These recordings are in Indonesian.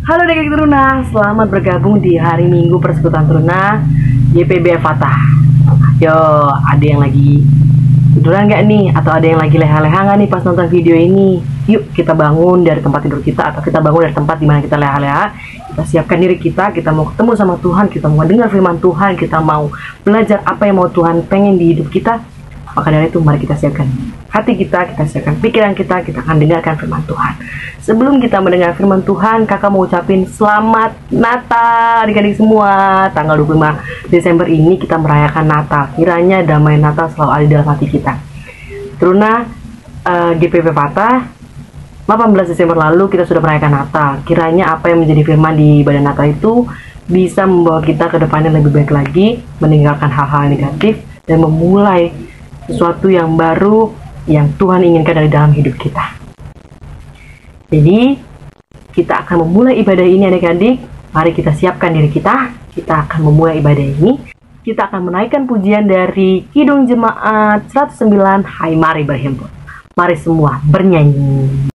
Halo Adik Teruna, selamat bergabung di hari Minggu Persekutuan Teruna YPB Fatah. Yo, ada yang lagi tiduran nggak nih? Atau ada yang lagi leha-leha nggak nih pas nonton video ini? Yuk kita bangun dari tempat tidur kita, atau kita bangun dari tempat dimana kita leha-leha. Kita siapkan diri kita mau ketemu sama Tuhan, kita mau dengar firman Tuhan, kita mau belajar apa yang mau Tuhan pengen di hidup kita. Maka dari itu mari kita siapkan hati kita siapkan pikiran kita akan dengarkan firman Tuhan. Sebelum kita mendengar firman Tuhan, kakak mau ucapin selamat Natal adik-adik semua. Tanggal 25 Desember ini kita merayakan Natal. Kiranya damai Natal selalu ada dalam hati kita. Teruna GPB Fatah, 18 Desember lalu kita sudah merayakan Natal. Kiranya apa yang menjadi firman di ibadah Natal itu bisa membawa kita ke depannya lebih baik lagi, meninggalkan hal-hal negatif dan memulai sesuatu yang baru yang Tuhan inginkan dari dalam hidup kita. Jadi kita akan memulai ibadah ini adik-adik. Mari kita siapkan diri kita akan memulai ibadah ini. Kita akan menaikkan pujian dari Kidung Jemaat 109, Hai Mari Berhimpun. Mari semua bernyanyi.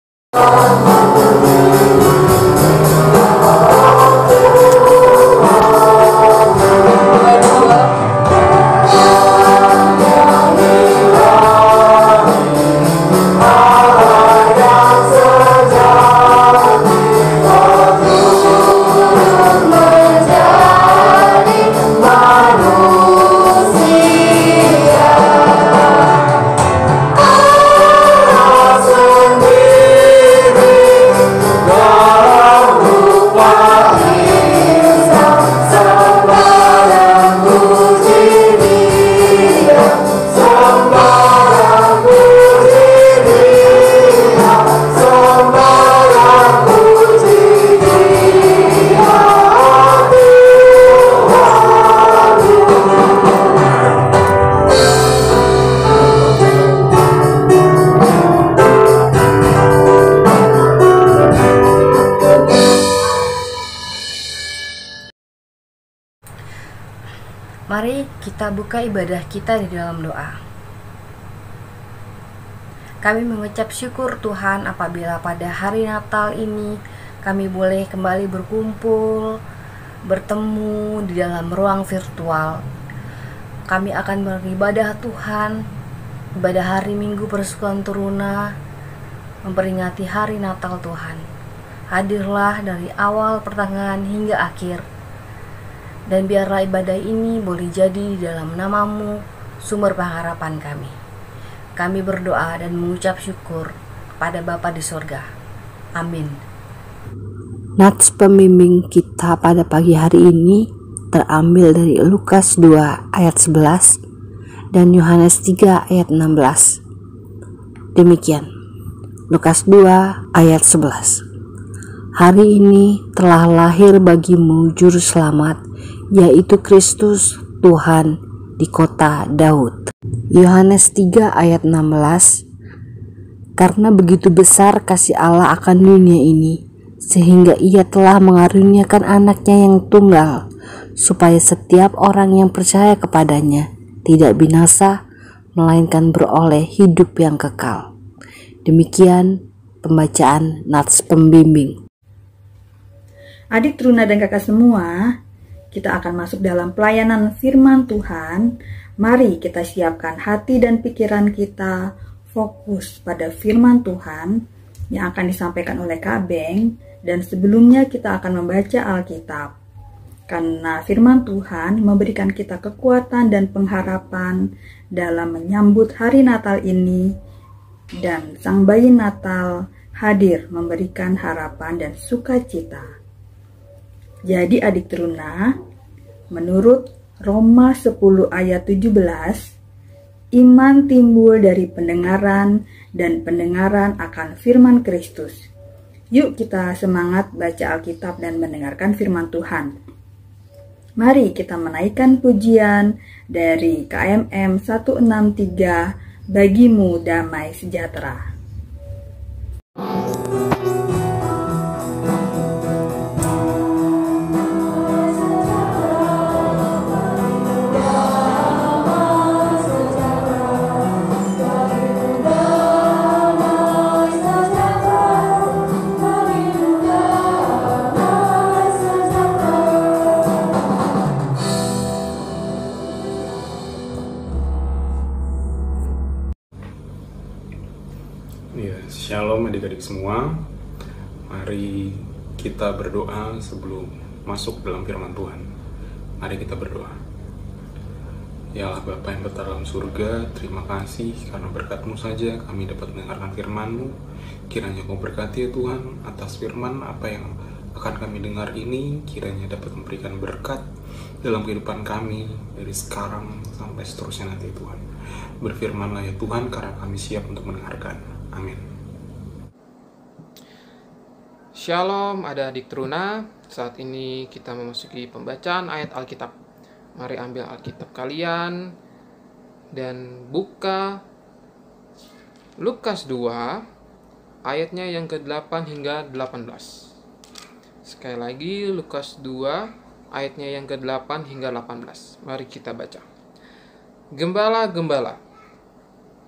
Mari kita buka ibadah kita di dalam doa. Kami mengucap syukur Tuhan apabila pada hari Natal ini kami boleh kembali berkumpul, bertemu di dalam ruang virtual. Kami akan beribadah Tuhan, ibadah hari Minggu Persekutuan Teruna, memperingati hari Natal Tuhan. Hadirlah dari awal, pertengahan hingga akhir. Dan biarlah ibadah ini boleh jadi di dalam nama-Mu, sumber pengharapan kami. Kami berdoa dan mengucap syukur kepada Bapa di surga. Amin. Nats pembimbing kita pada pagi hari ini terambil dari Lukas 2 ayat 11 dan Yohanes 3 ayat 16. Demikian, Lukas 2 ayat 11. Hari ini telah lahir bagimu juru selamat, yaitu Kristus Tuhan di kota Daud. Yohanes 3 ayat 16. Karena begitu besar kasih Allah akan dunia ini, sehingga Ia telah mengaruniakan anaknya yang tunggal, supaya setiap orang yang percaya kepadanya tidak binasa, melainkan beroleh hidup yang kekal. Demikian pembacaan Nats pembimbing. Adik Teruna dan kakak semua, kita akan masuk dalam pelayanan firman Tuhan. Mari kita siapkan hati dan pikiran kita fokus pada firman Tuhan yang akan disampaikan oleh Kak Beng. Dan sebelumnya kita akan membaca Alkitab. Karena firman Tuhan memberikan kita kekuatan dan pengharapan dalam menyambut hari Natal ini. Dan Sang Bayi Natal hadir memberikan harapan dan sukacita. Jadi adik Teruna, menurut Roma 10 ayat 17, iman timbul dari pendengaran dan pendengaran akan firman Kristus. Yuk kita semangat baca Alkitab dan mendengarkan firman Tuhan. Mari kita menaikkan pujian dari KMM 163, Bagimu Damai Sejahtera. adik-adik semua, mari kita berdoa sebelum masuk dalam firman Tuhan. Mari kita berdoa. Ya Allah Bapa yang berada dalam surga, terima kasih karena berkat-Mu saja kami dapat mendengarkan firman-Mu. Kiranya Kau berkati ya Tuhan atas firman apa yang akan kami dengar ini, kiranya dapat memberikan berkat dalam kehidupan kami dari sekarang sampai seterusnya nanti Tuhan. Berfirmanlah ya Tuhan karena kami siap untuk mendengarkan. Amin. Shalom adik-adik teruna, saat ini kita memasuki pembacaan ayat Alkitab. Mari ambil Alkitab kalian dan buka Lukas 2 ayatnya yang ke-8 hingga 18. Sekali lagi Lukas 2 ayatnya yang ke-8 hingga 18. Mari kita baca. Gembala-gembala.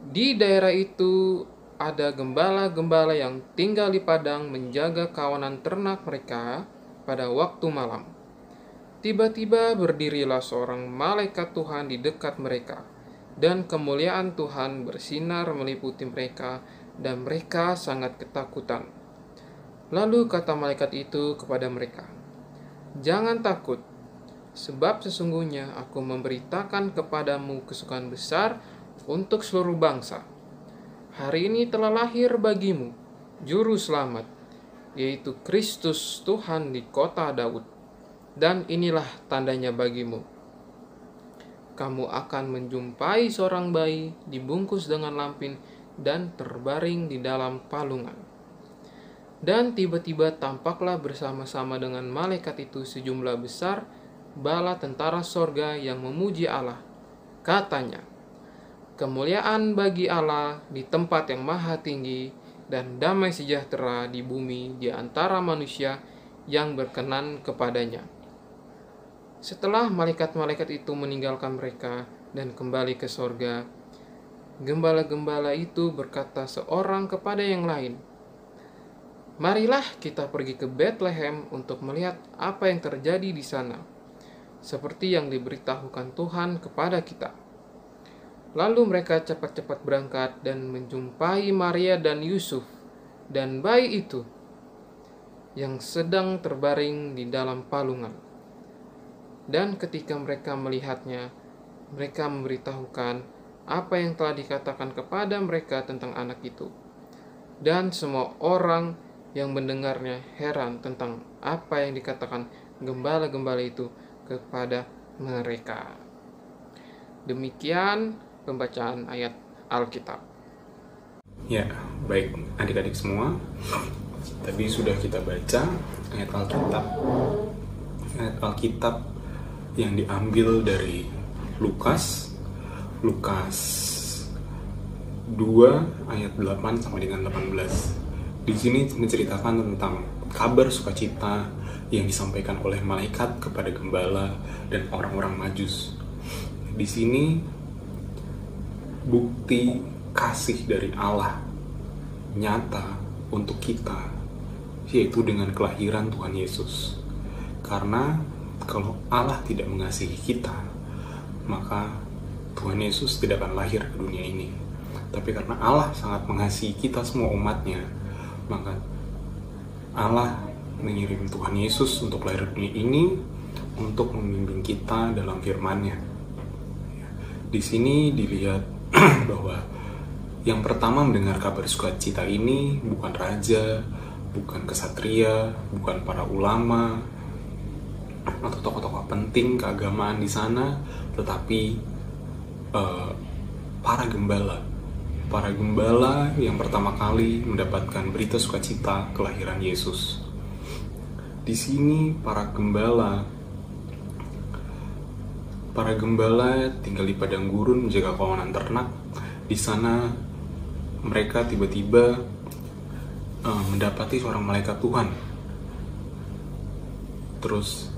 Di daerah itu ada gembala-gembala yang tinggal di padang menjaga kawanan ternak mereka pada waktu malam. Tiba-tiba berdirilah seorang malaikat Tuhan di dekat mereka, dan kemuliaan Tuhan bersinar meliputi mereka, dan mereka sangat ketakutan. Lalu kata malaikat itu kepada mereka, "Jangan takut, sebab sesungguhnya aku memberitakan kepadamu kesukaan besar untuk seluruh bangsa. Hari ini telah lahir bagimu Juru Selamat, yaitu Kristus Tuhan di kota Daud. Dan inilah tandanya bagimu. Kamu akan menjumpai seorang bayi dibungkus dengan lampin dan terbaring di dalam palungan." Dan tiba-tiba tampaklah bersama-sama dengan malaikat itu sejumlah besar bala tentara sorga yang memuji Allah. Katanya, "Kemuliaan bagi Allah di tempat yang maha tinggi, dan damai sejahtera di bumi di antara manusia yang berkenan kepadanya." Setelah malaikat-malaikat itu meninggalkan mereka dan kembali ke sorga, gembala-gembala itu berkata seorang kepada yang lain, "Marilah kita pergi ke Betlehem untuk melihat apa yang terjadi di sana, seperti yang diberitahukan Tuhan kepada kita." Lalu mereka cepat-cepat berangkat dan menjumpai Maria dan Yusuf dan bayi itu yang sedang terbaring di dalam palungan. Dan ketika mereka melihatnya, mereka memberitahukan apa yang telah dikatakan kepada mereka tentang anak itu. Dan semua orang yang mendengarnya heran tentang apa yang dikatakan gembala-gembala itu kepada mereka. Demikian pembacaan ayat Alkitab. Ya, baik adik-adik semua. Tadi sudah kita baca ayat Alkitab yang diambil dari Lukas 2 ayat 8 sampai dengan 18. Di sini menceritakan tentang kabar sukacita yang disampaikan oleh malaikat kepada gembala dan orang-orang Majus. Di sini bukti kasih dari Allah nyata untuk kita, yaitu dengan kelahiran Tuhan Yesus. Karena kalau Allah tidak mengasihi kita, maka Tuhan Yesus tidak akan lahir ke dunia ini. Tapi karena Allah sangat mengasihi kita semua umatnya, maka Allah mengirim Tuhan Yesus untuk lahir ke dunia ini untuk membimbing kita dalam firman-Nya. Di sini dilihat bahwa yang pertama mendengar kabar sukacita ini bukan raja, bukan kesatria, bukan para ulama atau tokoh-tokoh penting keagamaan di sana, tetapi para gembala yang pertama kali mendapatkan berita sukacita kelahiran Yesus. Di sini para gembala tinggal di padang gurun menjaga kawanan ternak. Di sana mereka tiba-tiba mendapati seorang malaikat Tuhan. Terus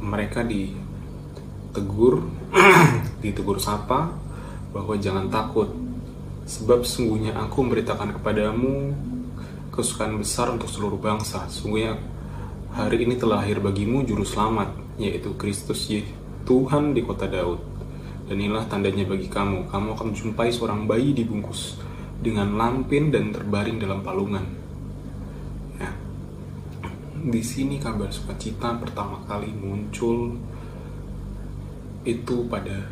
mereka ditegur sapa bahwa jangan takut, sebab sesungguhnya aku memberitakan kepadamu kesukaan besar untuk seluruh bangsa. Sesungguhnya hari ini telah lahir bagimu Juru Selamat, yaitu Kristus Tuhan di kota Daud. Dan inilah tandanya bagi kamu, kamu akan menjumpai seorang bayi dibungkus dengan lampin dan terbaring dalam palungan. di sini kabar sukacita pertama kali muncul itu pada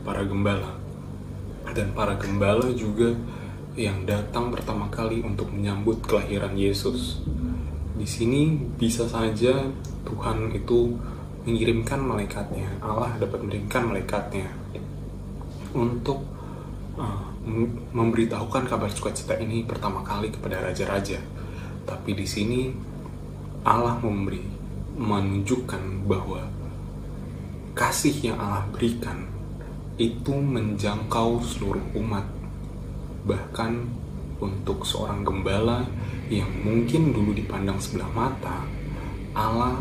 para gembala. Dan para gembala juga yang datang pertama kali untuk menyambut kelahiran Yesus. Di sini bisa saja Tuhan itu mengirimkan malaikatnya, Allah dapat mengirimkan malaikatnya untuk memberitahukan kabar sukacita ini pertama kali kepada raja-raja. Tapi di sini Allah menunjukkan bahwa kasih yang Allah berikan itu menjangkau seluruh umat. Bahkan untuk seorang gembala yang mungkin dulu dipandang sebelah mata, Allah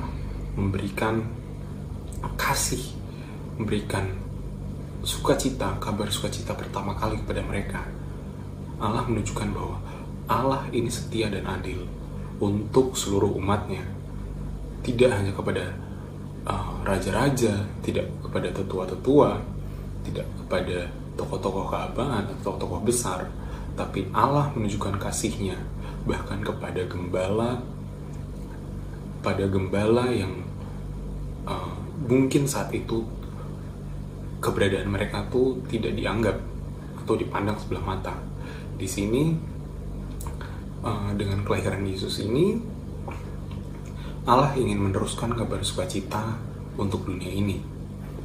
memberikan kasih, memberikan sukacita, kabar sukacita pertama kali kepada mereka. Allah menunjukkan bahwa Allah ini setia dan adil untuk seluruh umatnya, tidak hanya kepada raja-raja, tidak kepada tetua-tetua, tidak kepada tokoh-tokoh keagamaan atau tokoh besar, tapi Allah menunjukkan kasihnya bahkan kepada gembala yang mungkin saat itu keberadaan mereka tuh tidak dianggap atau dipandang sebelah mata. Di sini dengan kelahiran Yesus ini, Allah ingin meneruskan kabar sukacita untuk dunia ini,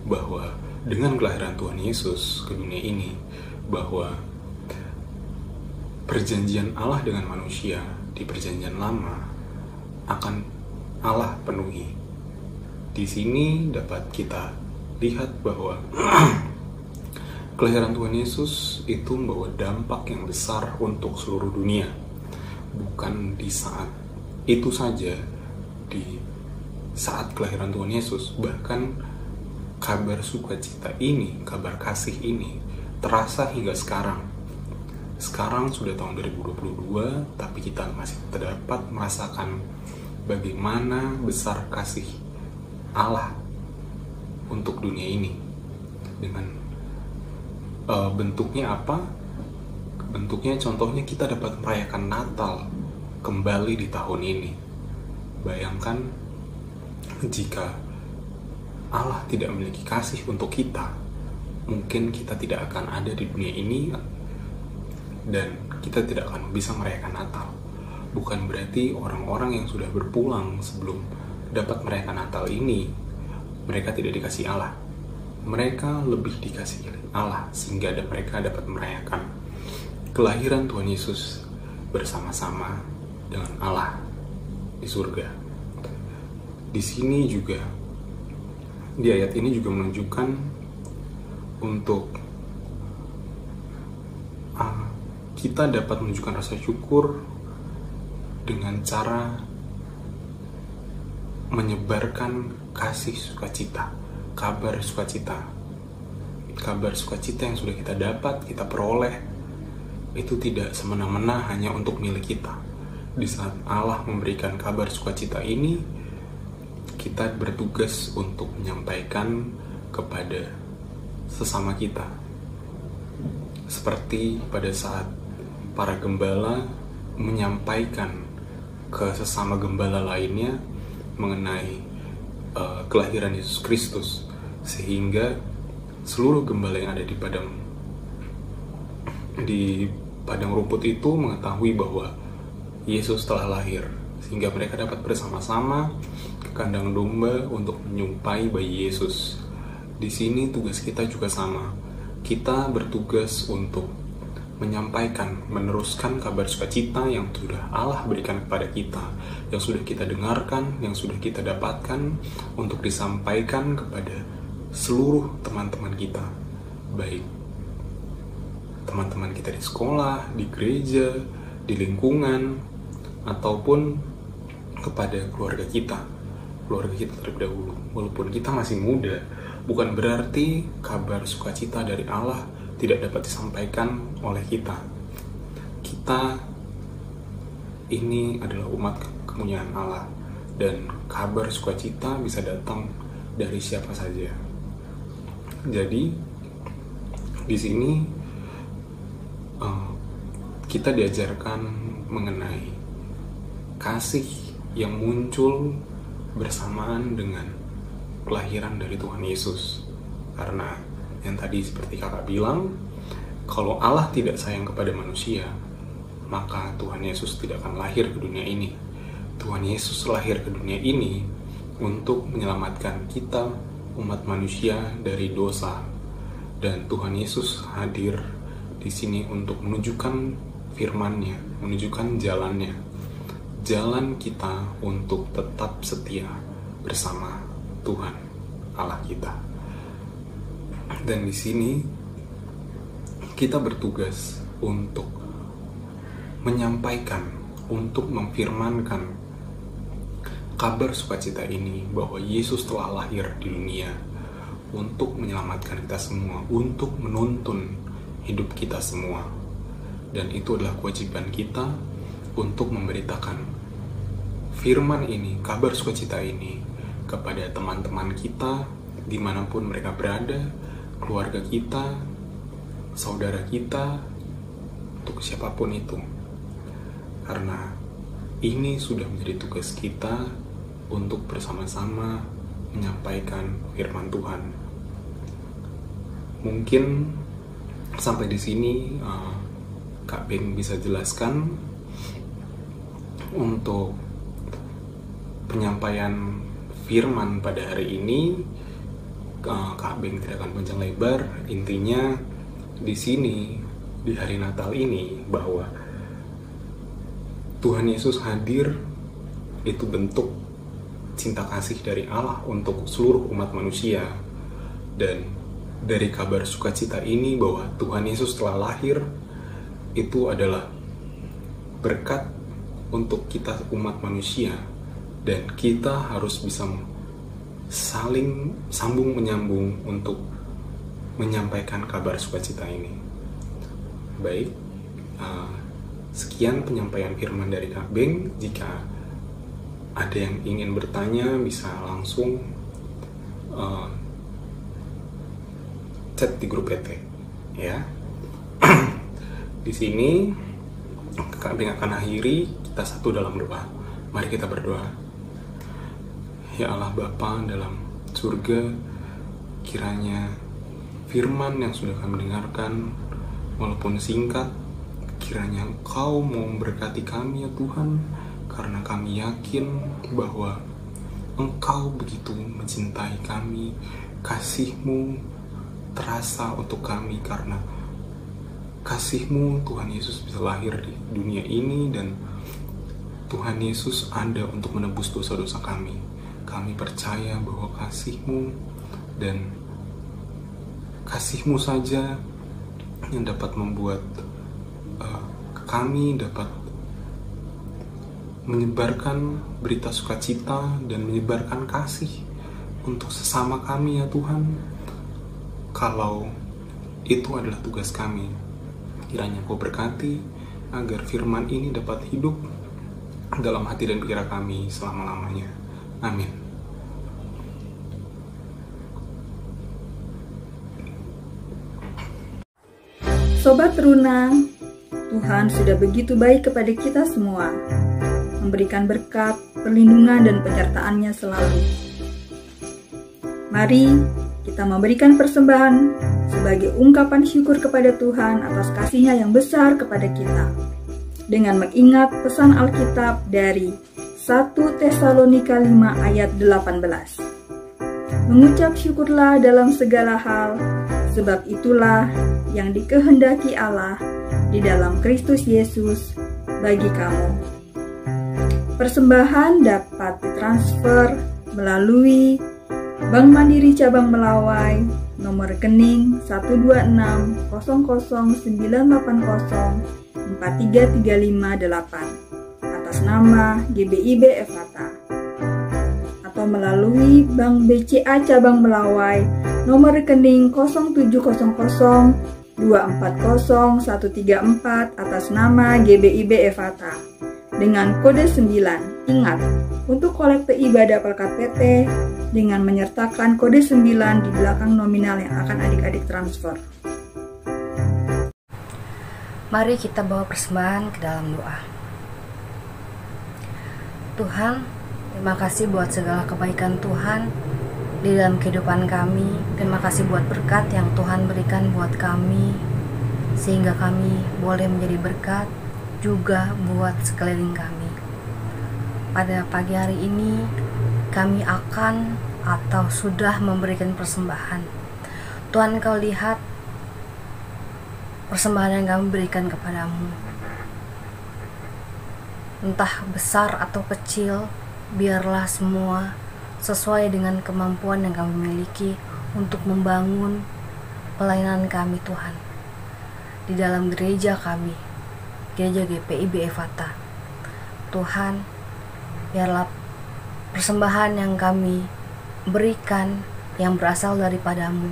bahwa dengan kelahiran Tuhan Yesus ke dunia ini, bahwa perjanjian Allah dengan manusia di perjanjian lama akan Allah penuhi. Di sini dapat kita lihat bahwa kelahiran Tuhan Yesus itu membawa dampak yang besar untuk seluruh dunia. Bukan di saat itu saja, di saat kelahiran Tuhan Yesus, bahkan kabar sukacita ini, kabar kasih ini terasa hingga sekarang. Sekarang sudah tahun 2022, tapi kita masih terdapat merasakan bagaimana besar kasih Allah untuk dunia ini. Dengan bentuknya apa? Bentuknya contohnya kita dapat merayakan Natal kembali di tahun ini. Bayangkan jika Allah tidak memiliki kasih untuk kita, mungkin kita tidak akan ada di dunia ini dan kita tidak akan bisa merayakan Natal. Bukan berarti orang-orang yang sudah berpulang sebelum dapat merayakan Natal ini, mereka tidak dikasih Allah. Mereka lebih dikasih Allah sehingga mereka dapat merayakan kelahiran Tuhan Yesus bersama-sama dengan Allah di surga. Di sini juga, di ayat ini juga menunjukkan untuk kita dapat menunjukkan rasa syukur dengan cara menyebarkan kasih sukacita, kabar sukacita. Kabar sukacita yang sudah kita dapat, kita peroleh, itu tidak semena-mena hanya untuk milik kita. Di saat Allah memberikan kabar sukacita ini, kita bertugas untuk menyampaikan kepada sesama kita. Seperti pada saat para gembala menyampaikan ke sesama gembala lainnya mengenai kelahiran Yesus Kristus, sehingga seluruh gembala yang ada di padang rumput itu mengetahui bahwa Yesus telah lahir, sehingga mereka dapat bersama-sama ke kandang domba untuk menyumpai bayi Yesus. Di sini tugas kita juga sama. Kita bertugas untuk menyampaikan, meneruskan kabar sukacita yang sudah Allah berikan kepada kita, yang sudah kita dengarkan, yang sudah kita dapatkan, untuk disampaikan kepada seluruh teman-teman kita, baik teman-teman kita di sekolah, di gereja, di lingkungan, ataupun kepada keluarga kita terlebih dahulu. Walaupun kita masih muda, bukan berarti kabar sukacita dari Allah tidak dapat disampaikan oleh kita. Kita ini adalah umat kemuliaan Allah, dan kabar sukacita bisa datang dari siapa saja. Jadi di sini kita diajarkan mengenai kasih yang muncul bersamaan dengan kelahiran dari Tuhan Yesus. Karena yang tadi seperti kakak bilang, kalau Allah tidak sayang kepada manusia, maka Tuhan Yesus tidak akan lahir ke dunia ini. Tuhan Yesus lahir ke dunia ini untuk menyelamatkan kita, umat manusia, dari dosa. Dan Tuhan Yesus hadir di sini untuk menunjukkan firman-Nya, menunjukkan jalannya. Jalan kita untuk tetap setia bersama Tuhan Allah kita. Dan di sini kita bertugas untuk menyampaikan, untuk memfirmankan kabar sukacita ini bahwa Yesus telah lahir di dunia untuk menyelamatkan kita semua, untuk menuntun hidup kita semua. Dan itu adalah kewajiban kita untuk memberitakan firman ini, kabar sukacita ini kepada teman-teman kita dimanapun mereka berada, keluarga kita, saudara kita, untuk siapapun itu. Karena ini sudah menjadi tugas kita untuk bersama-sama menyampaikan firman Tuhan. Mungkin sampai di sini Kak Beng bisa jelaskan untuk penyampaian firman pada hari ini. Kak Beng tidak akan panjang lebar. Intinya di sini, di hari Natal ini, bahwa Tuhan Yesus hadir itu bentuk cinta kasih dari Allah untuk seluruh umat manusia. Dan dari kabar sukacita ini bahwa Tuhan Yesus telah lahir, itu adalah berkat untuk kita umat manusia. Dan kita harus bisa saling sambung menyambung untuk menyampaikan kabar sukacita ini. Baik, sekian penyampaian firman dari Kak Beng. Jika ada yang ingin bertanya, bisa langsung chat di grup PT, ya. Di sini Kak Beng akan akhiri kita satu dalam doa. Mari kita berdoa. Ya Allah Bapa dalam surga, kiranya firman yang sudah kami dengarkan, walaupun singkat, kiranya Engkau mau memberkati kami ya Tuhan, karena kami yakin bahwa Engkau begitu mencintai kami. Kasih-Mu terasa untuk kami, karena kasih-Mu Tuhan Yesus bisa lahir di dunia ini, dan Tuhan Yesus ada untuk menebus dosa-dosa kami. Kami percaya bahwa kasih-Mu dan kasih-Mu saja yang dapat membuat kami dapat menyebarkan berita sukacita dan menyebarkan kasih untuk sesama kami ya Tuhan. Kalau itu adalah tugas kami, kiranya Kau berkati agar firman ini dapat hidup dalam hati dan pikiran kami selama-lamanya. Amin. Sobat Teruna, Tuhan sudah begitu baik kepada kita semua, memberikan berkat, perlindungan, dan penyertaan-Nya selalu. Mari kita memberikan persembahan sebagai ungkapan syukur kepada Tuhan atas kasih-Nya yang besar kepada kita, dengan mengingat pesan Alkitab dari 1 Tesalonika 5 ayat 18. Mengucap syukurlah dalam segala hal, sebab itulah yang dikehendaki Allah di dalam Kristus Yesus bagi kamu. Persembahan dapat ditransfer melalui Bank Mandiri Cabang Melawai, nomor rekening 126-980-43358 atas nama GBIB Ephatha, atau melalui Bank BCA Cabang Melawai, nomor rekening 0700-240-134 atas nama GBIB Ephatha dengan kode 9. Ingat, untuk kolekte ibadah Pelkat PT dengan menyertakan kode 9 di belakang nominal yang akan adik-adik transfer. Mari kita bawa persembahan ke dalam doa. Tuhan, terima kasih buat segala kebaikan Tuhan di dalam kehidupan kami. Terima kasih buat berkat yang Tuhan berikan buat kami, sehingga kami boleh menjadi berkat juga buat sekeliling kami. Pada pagi hari ini kami akan atau sudah memberikan persembahan. Tuhan, Kau lihat persembahan yang kami berikan kepadamu, entah besar atau kecil, biarlah semua sesuai dengan kemampuan yang kami miliki untuk membangun pelayanan kami Tuhan di dalam gereja kami, gereja GPIB Ephata. Tuhan, biarlah persembahan yang kami berikan yang berasal daripadamu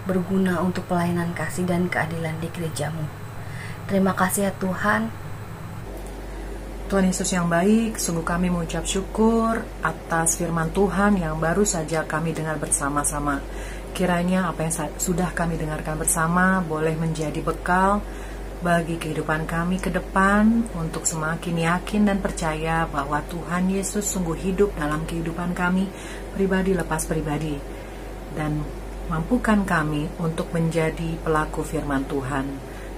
berguna untuk pelayanan kasih dan keadilan di gerejamu. Terima kasih ya Tuhan. Tuhan Yesus yang baik, sungguh kami mengucap syukur atas firman Tuhan yang baru saja kami dengar bersama-sama. Kiranya apa yang sudah kami dengarkan bersama boleh menjadi bekal bagi kehidupan kami ke depan untuk semakin yakin dan percaya bahwa Tuhan Yesus sungguh hidup dalam kehidupan kami pribadi lepas pribadi, dan mampukan kami untuk menjadi pelaku firman Tuhan.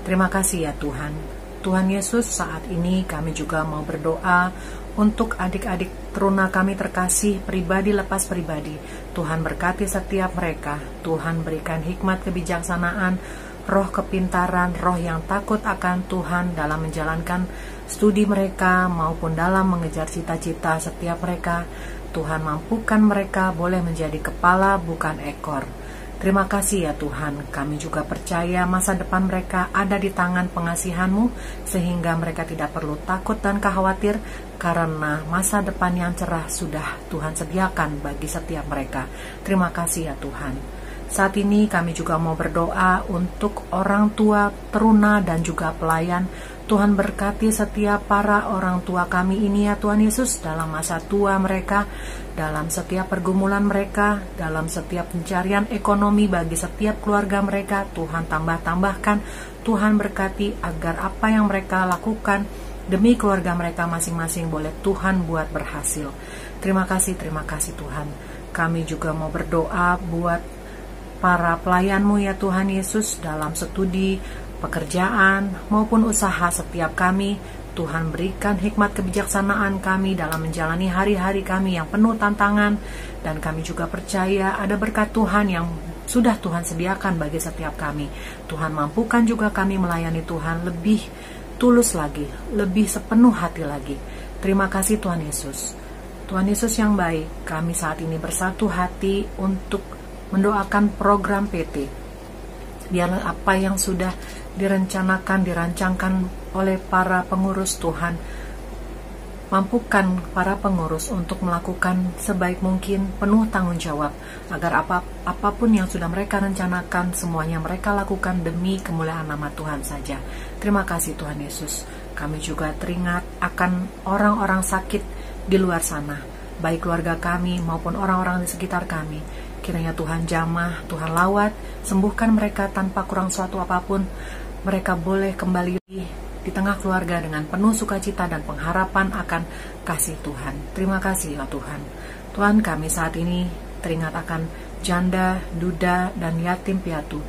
Terima kasih ya Tuhan. Tuhan Yesus, saat ini kami juga mau berdoa untuk adik-adik teruna kami terkasih pribadi lepas pribadi. Tuhan berkati setiap mereka. Tuhan berikan hikmat kebijaksanaan, roh kepintaran, roh yang takut akan Tuhan dalam menjalankan studi mereka maupun dalam mengejar cita-cita setiap mereka. Tuhan mampukan mereka boleh menjadi kepala bukan ekor. Terima kasih ya Tuhan, kami juga percaya masa depan mereka ada di tangan pengasihan-Mu, sehingga mereka tidak perlu takut dan khawatir, karena masa depan yang cerah sudah Tuhan sediakan bagi setiap mereka. Terima kasih ya Tuhan. Saat ini kami juga mau berdoa untuk orang tua, teruna, dan juga pelayan. Tuhan berkati setiap para orang tua kami ini ya Tuhan Yesus, dalam masa tua mereka, dalam setiap pergumulan mereka, dalam setiap pencarian ekonomi bagi setiap keluarga mereka. Tuhan tambah-tambahkan, Tuhan berkati agar apa yang mereka lakukan demi keluarga mereka masing-masing boleh Tuhan buat berhasil. Terima kasih Tuhan. Kami juga mau berdoa buat para pelayan-Mu ya Tuhan Yesus, dalam studi, pekerjaan, maupun usaha setiap kami. Tuhan berikan hikmat kebijaksanaan kami dalam menjalani hari-hari kami yang penuh tantangan, dan kami juga percaya ada berkat Tuhan yang sudah Tuhan sediakan bagi setiap kami. Tuhan mampukan juga kami melayani Tuhan lebih tulus lagi, lebih sepenuh hati lagi. Terima kasih Tuhan Yesus. Tuhan Yesus yang baik, kami saat ini bersatu hati untuk mendoakan program PT. Biarlah apa yang sudah direncanakan, dirancangkan oleh para pengurus, Tuhan mampukan para pengurus untuk melakukan sebaik mungkin, penuh tanggung jawab, agar apapun yang sudah mereka rencanakan, semuanya mereka lakukan demi kemuliaan nama Tuhan saja. Terima kasih Tuhan Yesus. Kami juga teringat akan orang-orang sakit di luar sana, baik keluarga kami maupun orang-orang di sekitar kami. Kiranya Tuhan jamah, Tuhan lawat, sembuhkan mereka tanpa kurang suatu apapun. Mereka boleh kembali di tengah keluarga dengan penuh sukacita dan pengharapan akan kasih Tuhan. Terima kasih ya Tuhan. Tuhan, kami saat ini teringat akan janda, duda, dan yatim piatu.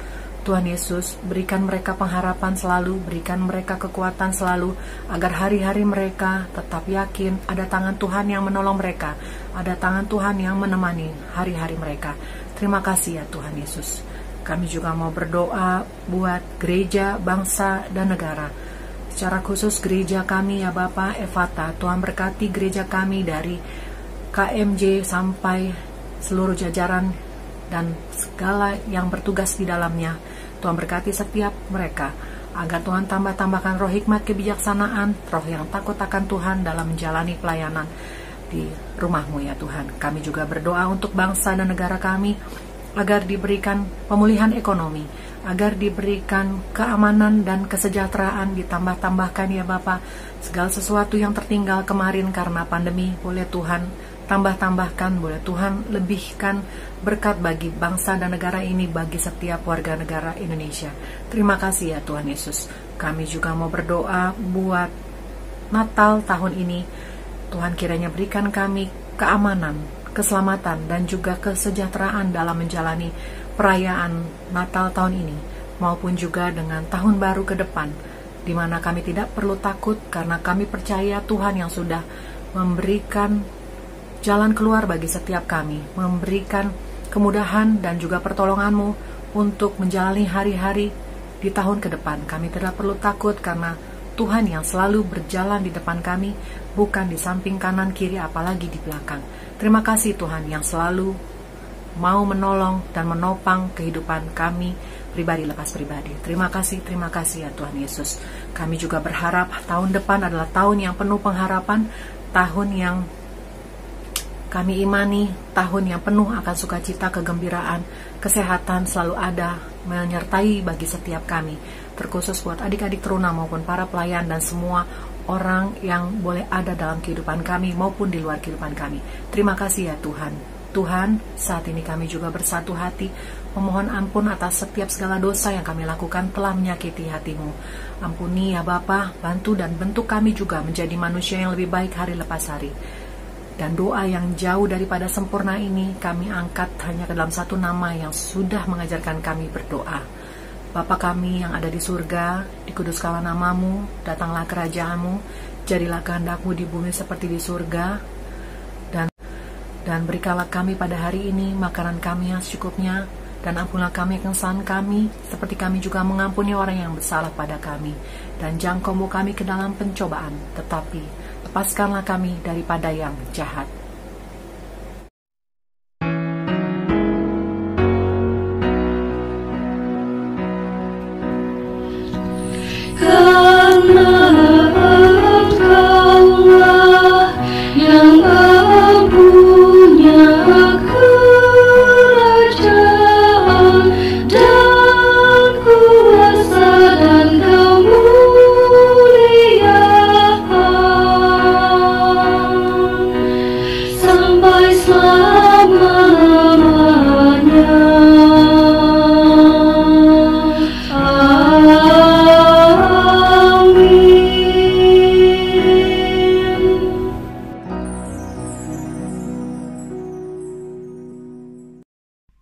Tuhan Yesus, berikan mereka pengharapan selalu, berikan mereka kekuatan selalu, agar hari-hari mereka tetap yakin ada tangan Tuhan yang menolong mereka, ada tangan Tuhan yang menemani hari-hari mereka. Terima kasih ya Tuhan Yesus. Kami juga mau berdoa buat gereja, bangsa, dan negara. Secara khusus gereja kami ya Bapak Ephata. Tuhan berkati gereja kami dari KMJ sampai seluruh jajaran dan segala yang bertugas di dalamnya. Tuhan berkati setiap mereka, agar Tuhan tambahkan roh hikmat kebijaksanaan, roh yang takut akan Tuhan dalam menjalani pelayanan di rumah-Mu ya Tuhan. Kami juga berdoa untuk bangsa dan negara kami, agar diberikan pemulihan ekonomi, agar diberikan keamanan dan kesejahteraan, ditambah-tambahkan ya Bapa. Segala sesuatu yang tertinggal kemarin karena pandemi, boleh Tuhan tambah-tambahkan, boleh Tuhan lebihkan berkat bagi bangsa dan negara ini, bagi setiap warga negara Indonesia. Terima kasih ya Tuhan Yesus. Kami juga mau berdoa buat Natal tahun ini. Tuhan kiranya berikan kami keamanan, keselamatan, dan juga kesejahteraan dalam menjalani perayaan Natal tahun ini, maupun juga dengan tahun baru ke depan, di mana kami tidak perlu takut karena kami percaya Tuhan yang sudah memberikan jalan keluar bagi setiap kami, memberikan kemudahan dan juga pertolongan-Mu untuk menjalani hari-hari di tahun ke depan. Kami tidak perlu takut karena Tuhan yang selalu berjalan di depan kami, bukan di samping kanan kiri apalagi di belakang. Terima kasih Tuhan yang selalu mau menolong dan menopang kehidupan kami pribadi lepas pribadi. Terima kasih ya Tuhan Yesus. Kami juga berharap tahun depan adalah tahun yang penuh pengharapan, tahun yang kami imani, tahun yang penuh akan sukacita, kegembiraan, kesehatan selalu ada menyertai bagi setiap kami, terkhusus buat adik-adik teruna maupun para pelayan dan semua orang yang boleh ada dalam kehidupan kami maupun di luar kehidupan kami. Terima kasih ya Tuhan. Tuhan, saat ini kami juga bersatu hati memohon ampun atas setiap segala dosa yang kami lakukan telah menyakiti hati-Mu. Ampuni ya Bapa, bantu dan bentuk kami juga menjadi manusia yang lebih baik hari lepas hari. Dan doa yang jauh daripada sempurna ini kami angkat hanya ke dalam satu nama yang sudah mengajarkan kami berdoa. Bapa kami yang ada di surga, dikuduskanlah nama-Mu, datanglah kerajaan-Mu, jadilah kehendak-Mu di bumi seperti di surga, dan berikanlah kami pada hari ini makanan kami yang secukupnya, dan ampunlah kami kesalahan kami, seperti kami juga mengampuni orang yang bersalah pada kami. Dan jangan bawa kami ke dalam pencobaan, tetapi lepaskanlah kami daripada yang jahat.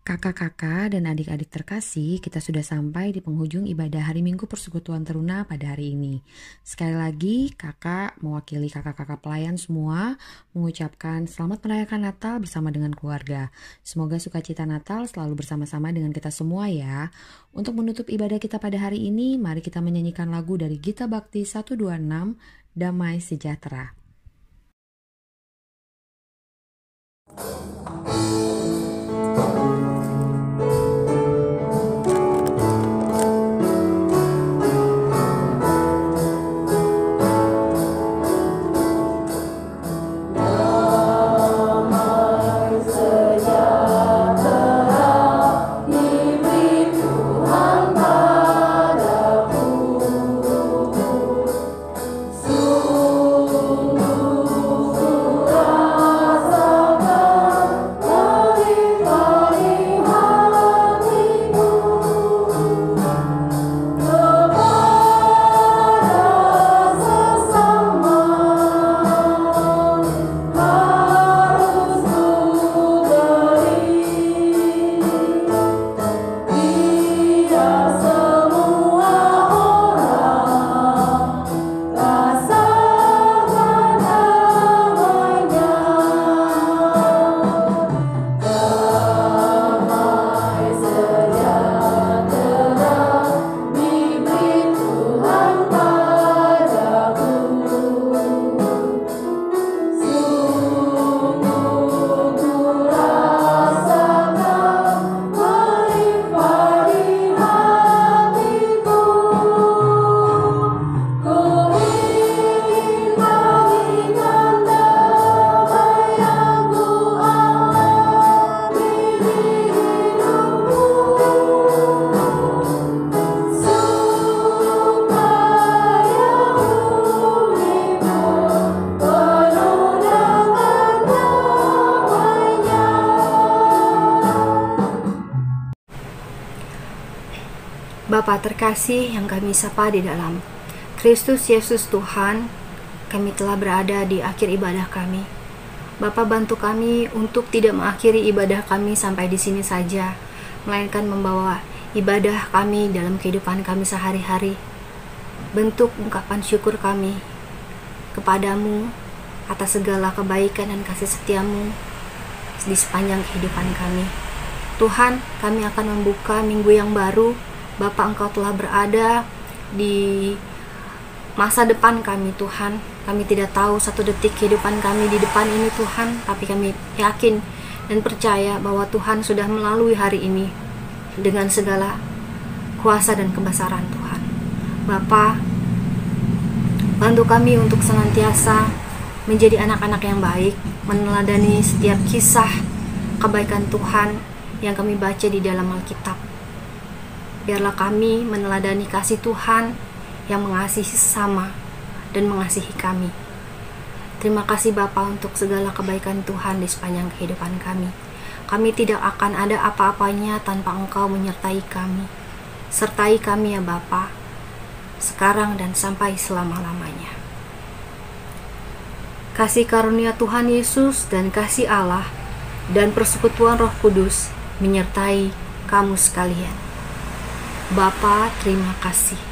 Kakak-kakak dan adik-adik terkasih, kita sudah sampai di penghujung ibadah hari Minggu Persekutuan Teruna pada hari ini. Sekali lagi, kakak mewakili kakak-kakak pelayan semua mengucapkan selamat merayakan Natal bersama dengan keluarga. Semoga sukacita Natal selalu bersama-sama dengan kita semua ya. Untuk menutup ibadah kita pada hari ini, mari kita menyanyikan lagu dari Gita Bakti 126, Damai Sejahtera. Bapa terkasih yang kami sapa di dalam Kristus Yesus Tuhan, kami telah berada di akhir ibadah kami. Bapa, bantu kami untuk tidak mengakhiri ibadah kami sampai di sini saja, melainkan membawa ibadah kami dalam kehidupan kami sehari-hari. Bentuk ungkapan syukur kami kepadamu atas segala kebaikan dan kasih setiamu di sepanjang kehidupan kami. Tuhan, kami akan membuka minggu yang baru. Bapa, Engkau telah berada di masa depan kami, Tuhan. Kami tidak tahu satu detik kehidupan kami di depan ini, Tuhan, tapi kami yakin dan percaya bahwa Tuhan sudah melalui hari ini dengan segala kuasa dan kebesaran Tuhan. Bapa, bantu kami untuk senantiasa menjadi anak-anak yang baik, meneladani setiap kisah kebaikan Tuhan yang kami baca di dalam Alkitab. Biarlah kami meneladani kasih Tuhan yang mengasihi sesama dan mengasihi kami. Terima kasih Bapa untuk segala kebaikan Tuhan di sepanjang kehidupan kami. Kami tidak akan ada apa-apanya tanpa Engkau menyertai kami. Sertai kami ya Bapa, sekarang dan sampai selama-lamanya. Kasih karunia Tuhan Yesus dan kasih Allah dan persekutuan Roh Kudus menyertai kamu sekalian. Bapa, terima kasih.